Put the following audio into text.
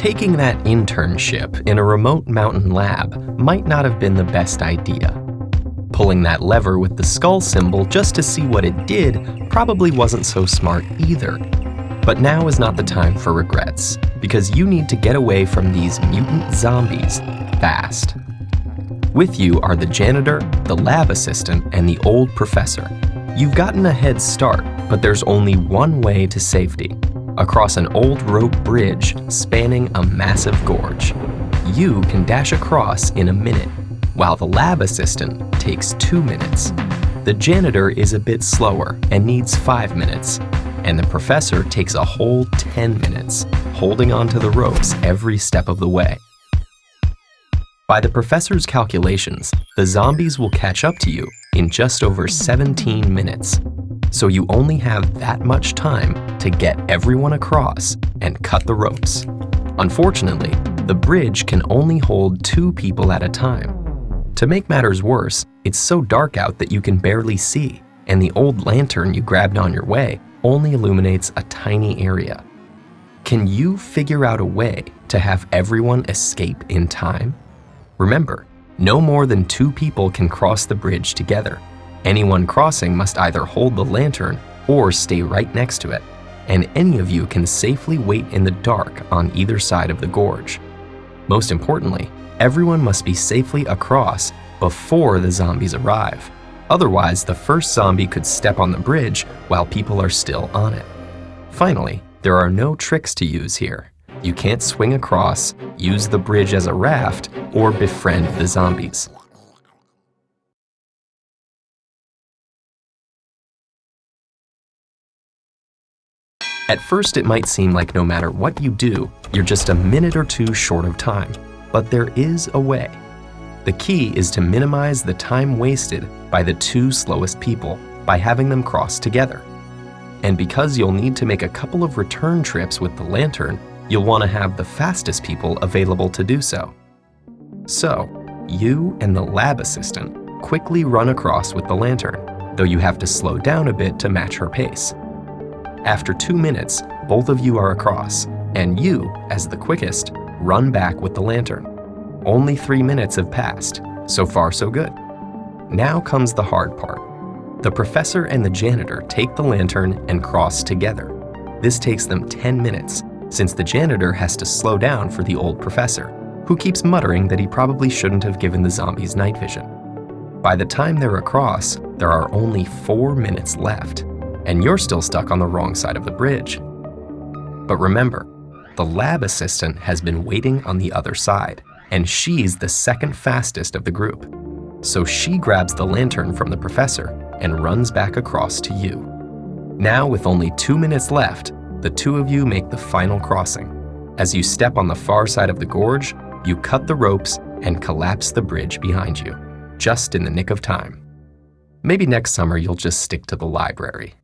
Taking that internship in a remote mountain lab might not have been the best idea. Pulling that lever with the skull symbol just to see what it did probably wasn't so smart either. But now is not the time for regrets, because you need to get away from these mutant zombies fast. With you are the janitor, the lab assistant, and the old professor. You've gotten a head start, but there's only one way to safety: across an old rope bridge spanning a massive gorge. You can dash across in a minute, while the lab assistant takes 2 minutes. The janitor is a bit slower and needs 5 minutes, and the professor takes a whole 10 minutes, holding onto the ropes every step of the way. By the professor's calculations, the zombies will catch up to you in just over 17 minutes. So you only have that much time to get everyone across and cut the ropes. Unfortunately, the bridge can only hold 2 people at a time. To make matters worse, it's so dark out that you can barely see, and the old lantern you grabbed on your way only illuminates a tiny area. Can you figure out a way to have everyone escape in time? Remember, no more than 2 people can cross the bridge together. Anyone crossing must either hold the lantern or stay right next to it, and any of you can safely wait in the dark on either side of the gorge. Most importantly, everyone must be safely across before the zombies arrive. Otherwise, the first zombie could step on the bridge while people are still on it. Finally, there are no tricks to use here. You can't swing across, use the bridge as a raft, or befriend the zombies. At first, it might seem like no matter what you do, you're just a minute or 2 short of time, but there is a way. The key is to minimize the time wasted by the 2 slowest people by having them cross together. And because you'll need to make a couple of return trips with the lantern, you'll want to have the fastest people available to do so. So, you and the lab assistant quickly run across with the lantern, though you have to slow down a bit to match her pace. After 2 minutes, both of you are across, and you, as the quickest, run back with the lantern. Only 3 minutes have passed. So far, so good. Now comes the hard part. The professor and the janitor take the lantern and cross together. This takes them 10 minutes, since the janitor has to slow down for the old professor, who keeps muttering that he probably shouldn't have given the zombies night vision. By the time they're across, there are only 4 minutes left, and you're still stuck on the wrong side of the bridge. But remember, the lab assistant has been waiting on the other side, and she's the second fastest of the group. So she grabs the lantern from the professor and runs back across to you. Now, with only 2 minutes left, the 2 of you make the final crossing. As you step on the far side of the gorge, you cut the ropes and collapse the bridge behind you, just in the nick of time. Maybe next summer you'll just stick to the library.